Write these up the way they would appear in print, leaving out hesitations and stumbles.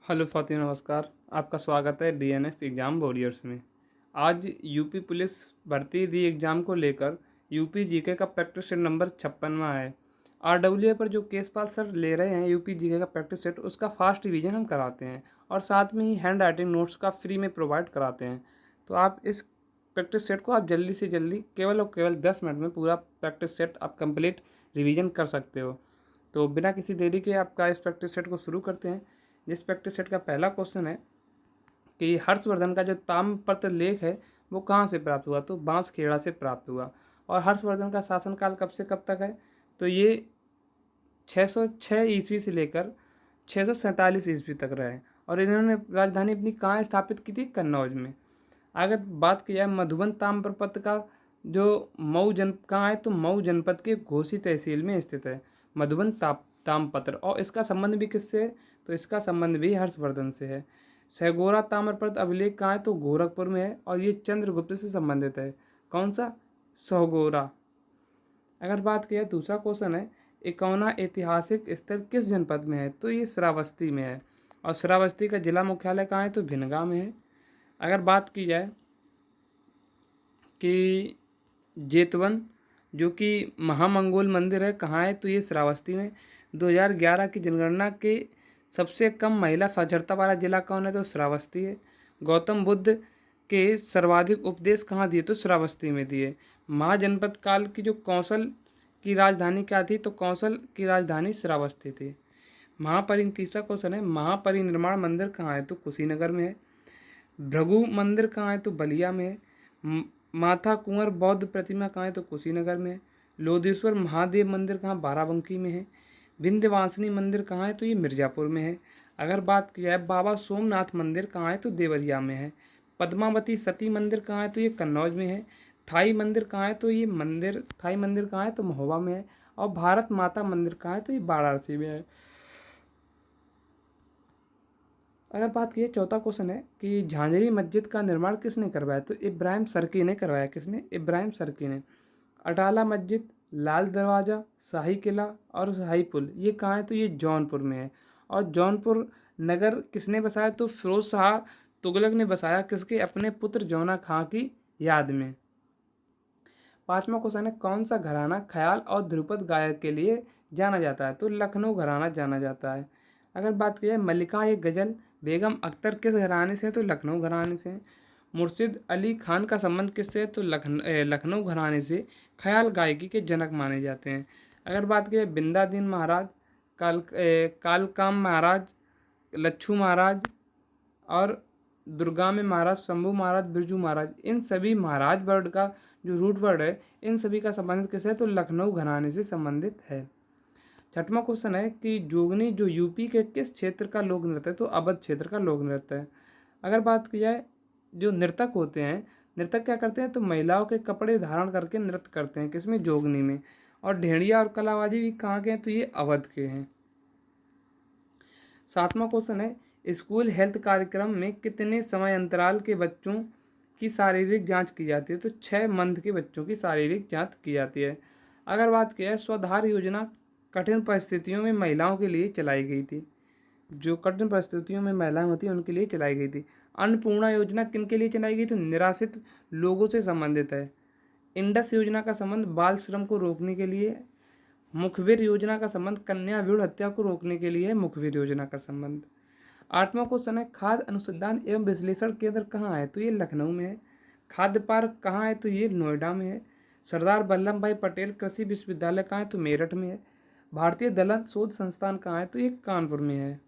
Hello Fatima, नमस्कार। आपका स्वागत है डीएनएस एग्ज़ाम वॉरियर्स में। आज यूपी पुलिस भर्ती री एग्ज़ाम को लेकर यूपी जीके का प्रैक्टिस सेट नंबर 56वां है। आरडब्ल्यूए पर जो केसपाल सर ले रहे हैं यूपी जीके का प्रैक्टिस सेट, उसका फास्ट रिवीजन हम कराते हैं और साथ में ही हैंड राइटिंग नोट्स का फ्री में प्रोवाइड कराते हैं। तो आप इस प्रैक्टिस सेट को आप जल्दी से जल्दी केवल और केवल 10 मिनट में पूरा प्रैक्टिस सेट आप कंप्लीट रिवीजन कर सकते हो। तो बिना किसी देरी के आपका इस प्रैक्टिस सेट को शुरू करते हैं। जिस प्रैक्टिस सेट का पहला क्वेश्चन है कि हर्षवर्धन का जो ताम्रपत्र लेख है वो कहाँ से प्राप्त हुआ, तो बांसखेड़ा से प्राप्त हुआ। और हर्षवर्धन का शासनकाल कब से कब तक है, तो ये 606 ईस्वी से लेकर 647 ईस्वी तक रहे। और इन्होंने राजधानी अपनी कहाँ स्थापित की थी, कन्नौज में। अगर बात की जाए मधुबन ताम्रपत्र का, जो मऊ जन कहाँ है, तो मऊ जनपद के घोसी तहसील में स्थित है मधुबन ताम्रपत्र। और इसका संबंध भी किससे है, तो इसका संबंध भी हर्षवर्धन से है। सैगोरा ताम्रपत्र अभिलेख कहाँ है, तो गोरखपुर में है और ये चंद्रगुप्त से संबंधित है। कौन सा, सौगोरा। अगर बात की जाए दूसरा क्वेश्चन है, इकौना ऐतिहासिक स्थल किस जनपद में है, तो ये श्रावस्ती में है। और श्रावस्ती का जिला मुख्यालय कहाँ है, तो भिनगा में है। अगर बात की जाए कि जेतवन जो कि महामंगोल मंदिर है कहाँ है, तो ये श्रावस्ती में। 2011 की जनगणना के सबसे कम महिला साक्षरता वाला जिला कौन है, तो श्रावस्ती है। गौतम बुद्ध के सर्वाधिक उपदेश कहाँ दिए, तो श्रावस्ती में दिए। महाजनपद काल की जो कौशल की राजधानी क्या थी, तो कौशल की राजधानी श्रावस्ती थी। तीसरा क्वेश्चन है, महापरिनिर्वाण मंदिर कहाँ है, तो कुशीनगर में है। भृगु मंदिर कहाँ है, तो बलिया में है। माथा कुंवर बौद्ध प्रतिमा कहाँ है, तो कुशीनगर में है। लोधेश्वर महादेव मंदिर कहाँ, बाराबंकी में है। विंध्यवासिनी मंदिर कहाँ है, तो ये मिर्ज़ापुर में है। अगर बात की जाए बाबा सोमनाथ मंदिर कहाँ है, तो देवरिया में है। पद्मावती सती मंदिर कहाँ है, तो ये कन्नौज में है। थाई मंदिर कहाँ है, तो ये थाई मंदिर कहाँ है, तो महोबा में है। और भारत माता मंदिर कहाँ है, तो ये वाराणसी में है। अगर बात की चौथा क्वेश्चन है कि झांझरी मस्जिद का निर्माण किसने करवाया, तो इब्राहिम सरकी ने करवाया। किसने, इब्राहिम सरकी ने। अटाला मस्जिद, लाल दरवाज़ा, शाही किला और शाही पुल ये कहाँ है, तो ये जौनपुर में है। और जौनपुर नगर किसने बसाया, तो फिरोज शाह तुगलक ने बसाया। किसके, अपने पुत्र जौना खां की याद में। पांचवा क्वेश्चन है, कौन सा घराना ख्याल और ध्रुपद गायक के लिए जाना जाता है, तो लखनऊ घराना जाना जाता है। अगर बात की जाए मल्लिका ये गज़ल बेगम अख्तर किस घराने से है, तो लखनऊ घराने से। मुर्शिद अली खान का संबंध किससे है, तो लखनऊ घराने से ख्याल गायकी के जनक माने जाते हैं। अगर बात की जाए बिंदादीन महाराज, कालकाम महाराज, लच्छू महाराज और दुर्गा में महाराज शंभू महाराज, बिरजू महाराज, इन सभी महाराज वर्ड का जो रूट वर्ड है, इन सभी का संबंधित किससे है, तो लखनऊ घराने से संबंधित है। छठवां क्वेश्चन है कि जोगनी जो यूपी के किस क्षेत्र का लोक नृत्य है, तो अवध क्षेत्र का लोक नृत्य है। अगर बात की जाए जो नृतक होते हैं, नृतक क्या करते हैं, तो महिलाओं के कपड़े धारण करके नृत्य करते हैं। किसमें, जोगनी में। और ढेड़िया और कलाबाजी भी कहाँ के हैं, तो ये अवध के हैं। सातवां क्वेश्चन है, स्कूल हेल्थ कार्यक्रम में कितने समय अंतराल के बच्चों की शारीरिक जांच की जाती है, तो 6 मंथ के बच्चों की शारीरिक जांच की जाती है। अगर बात की जाए स्वाधार योजना कठिन परिस्थितियों में महिलाओं के लिए चलाई गई थी। जो कठिन परिस्थितियों में महिलाएं होती हैं उनके लिए चलाई गई थी। अन्नपूर्णा योजना किन के लिए चलाई गई, तो निराश्रित लोगों से संबंधित है। इंडस योजना का संबंध बाल श्रम को रोकने के लिए। मुखबिर योजना का संबंध कन्या भ्रूण हत्या को रोकने के लिए है, मुखबिर योजना का संबंध। आठवां क्वेश्चन है, खाद्य अनुसंधान एवं विश्लेषण केंद्र कहाँ है, तो ये लखनऊ में है। खाद्य पार्क कहाँ है, तो ये नोएडा में है। सरदार वल्लभ भाई पटेल कृषि विश्वविद्यालय कहाँ है, तो मेरठ में है। भारतीय दलन शोध संस्थान कहाँ है, तो ये कानपुर में है।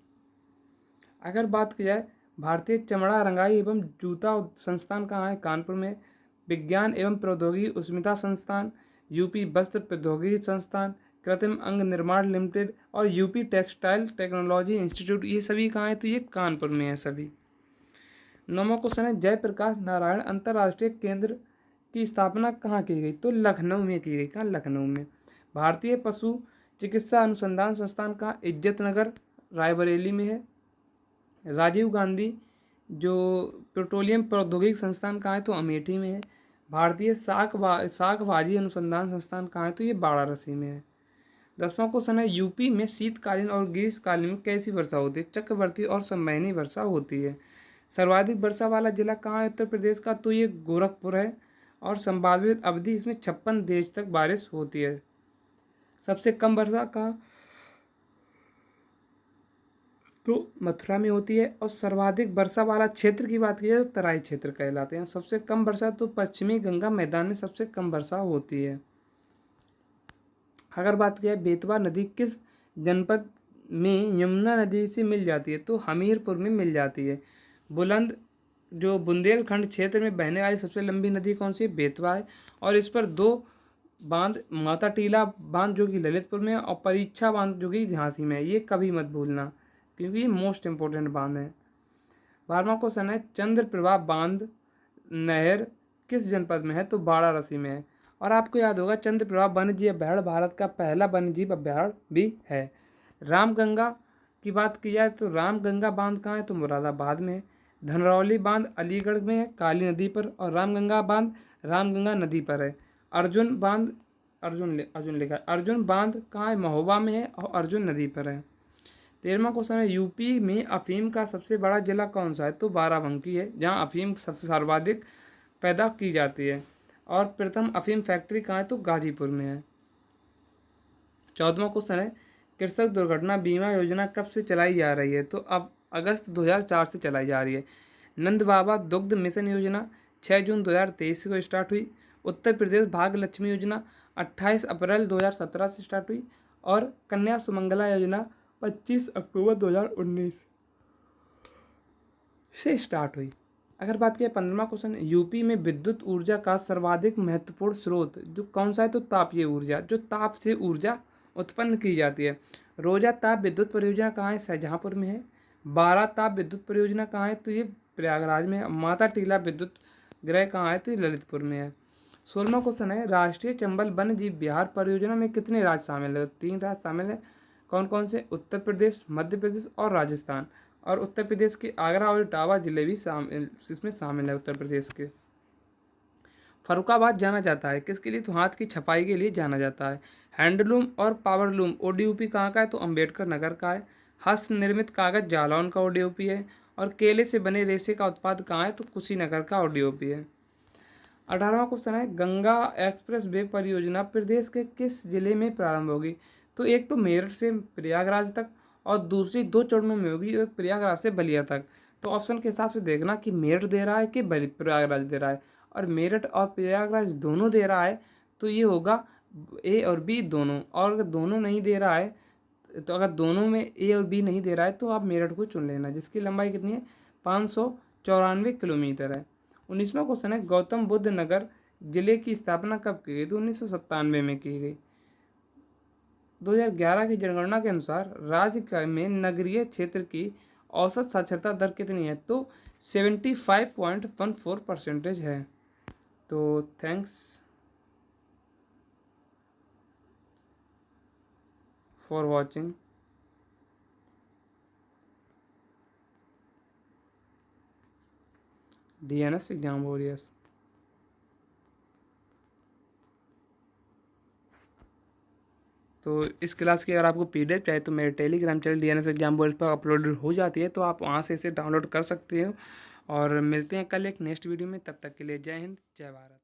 अगर बात की जाए भारतीय चमड़ा रंगाई एवं जूता संस्थान कहाँ है, कानपुर में। विज्ञान एवं प्रौद्योगिकी उस्मिता संस्थान, यूपी वस्त्र प्रौद्योगिकी संस्थान, कृत्रिम अंग निर्माण लिमिटेड और यूपी टेक्सटाइल टेक्नोलॉजी इंस्टीट्यूट, ये सभी कहाँ है, तो ये कानपुर में है सभी। नौवां क्वेश्चन है, जयप्रकाश नारायण अंतर्राष्ट्रीय केंद्र की स्थापना कहाँ की गई, तो लखनऊ में की गई। कहाँ, लखनऊ में। भारतीय पशु चिकित्सा अनुसंधान संस्थान कहाँ, इज्जत नगर रायबरेली में है। राजीव गांधी जो पेट्रोलियम प्रौद्योगिकी संस्थान कहाँ है, तो अमेठी में है। भारतीय शाक भाजी अनुसंधान संस्थान कहाँ है, तो ये वाराणसी में है। 10वां क्वेश्चन है, यूपी में शीतकालीन और ग्रीष्मकालीन में कैसी वर्षा होती है? चक्रवर्ती और संवहनी वर्षा होती है। सर्वाधिक वर्षा वाला जिला कहाँ है उत्तर प्रदेश का? तो ये गोरखपुर है और संभावित अवधि इसमें 56 देश तक बारिश होती है। सबसे कम वर्षा कहाँ? तो मथुरा में होती है। और सर्वाधिक वर्षा वाला क्षेत्र की बात की जाए तो तराई क्षेत्र कहलाते हैं। सबसे कम वर्षा तो पश्चिमी गंगा मैदान में सबसे कम वर्षा होती है। अगर बात की जाए बेतवा नदी किस जनपद में यमुना नदी से मिल जाती है? तो हमीरपुर में मिल जाती है। जो बुंदेलखंड क्षेत्र में बहने वाली सबसे लंबी नदी कौन सी है? बेतवा है। और इस पर 2 बांध, माता टीला बांध जो कि ललितपुर में है और परीक्षा बांध जो कि झांसी में है। ये कभी मत भूलना क्योंकि ये मोस्ट इम्पोर्टेंट बांध है। 12वां क्वेश्चन है, चंद्रप्रभा बांध नहर किस जनपद में है? तो वाराणसी में है। और आपको याद होगा चंद्रप्रभा वन्यजीव अभयारण्य भारत का पहला वन्यजीव अभयारण्य भी है। रामगंगा की बात की जाए तो रामगंगा बांध कहाँ है? तो मुरादाबाद में है। धनरौली बांध अलीगढ़ में है काली नदी पर। और रामगंगा बांध रामगंगा नदी पर है। अर्जुन बांध अर्जुन बांध कहाँ है? महोबा में है और अर्जुन नदी पर है। 13वां क्वेश्चन है, यूपी में अफीम का सबसे बड़ा जिला कौन सा है? तो बाराबंकी है, जहाँ अफीम सबसे सर्वाधिक पैदा की जाती है। और प्रथम अफीम फैक्ट्री कहाँ है? तो गाजीपुर में है। 14वां क्वेश्चन है, कृषक दुर्घटना बीमा योजना कब से चलाई जा रही है? तो अब अगस्त 2004 से चलाई जा रही है। नंद बाबा दुग्ध मिशन योजना 6 जून 2023 को स्टार्ट हुई। उत्तर प्रदेश भाग्य लक्ष्मी योजना 28 अप्रैल 2017 से स्टार्ट हुई। और कन्या सुमंगला योजना 25 अक्टूबर 2019 से स्टार्ट हुई। अगर बात करें 15वां क्वेश्चन, यूपी में विद्युत ऊर्जा का सर्वाधिक महत्वपूर्ण स्रोत जो कौन सा है? तो तापीय ऊर्जा, जो ताप से ऊर्जा उत्पन्न की जाती है। रोजा ताप विद्युत परियोजना कहाँ है? शाहजहाँपुर में है। 12 ताप विद्युत परियोजना कहाँ है? तो ये प्रयागराज में है। माता टीला विद्युत गृह कहाँ है? तो ये ललितपुर में है। 16वां क्वेश्चन है, राष्ट्रीय चंबल वन्य जीव विहार परियोजना में कितने राज्य शामिल है? 3 राज्य शामिल है। कौन कौन से? उत्तर प्रदेश, मध्य प्रदेश और राजस्थान। और उत्तर प्रदेश के आगरा और इटावा जिले भी इसमें शामिल है उत्तर प्रदेश के। फर्रुखाबाद जाना जाता है किसके लिए? तो हाथ की छपाई के लिए जाना जाता है। हैंडलूम और पावरलूम ओडीओपी कहाँ का है? तो अम्बेडकर नगर का है। हस्त निर्मित कागज जालौन का ओडीओपी है। और केले से बने रेशे का उत्पाद कहाँ है? तो कुशीनगर का ओडीओपी है। 18वां क्वेश्चन है, गंगा एक्सप्रेस वे परियोजना प्रदेश के किस जिले में प्रारंभ होगी? तो एक तो मेरठ से प्रयागराज तक और दूसरी 2 चरणों में होगी, एक प्रयागराज से बलिया तक। तो ऑप्शन के हिसाब से देखना कि मेरठ दे रहा है कि प्रयागराज दे रहा है। और मेरठ और प्रयागराज दोनों दे रहा है तो ये होगा ए और बी दोनों। और अगर दोनों नहीं दे रहा है तो अगर दोनों में ए और बी नहीं दे रहा है तो आप मेरठ को चुन लेना, जिसकी लंबाई कितनी है? 594 किलोमीटर है। 19वां क्वेश्चन है, गौतम बुद्ध नगर जिले की स्थापना कब की गई? तो 1997 में की गई। 2011 की जनगणना के अनुसार राज्य में नगरीय क्षेत्र की औसत साक्षरता दर कितनी है? तो 75.14% है। तो thanks for watching. DNS exam warriors. तो इस क्लास की अगर आपको PDF चाहिए तो मेरे Telegram channel DNS exam warriors पर अपलोड हो जाती है, तो आप वहाँ से इसे डाउनलोड कर सकते हो। और मिलते हैं कल एक नेक्स्ट वीडियो में, तब तक के लिए जय हिंद जय भारत।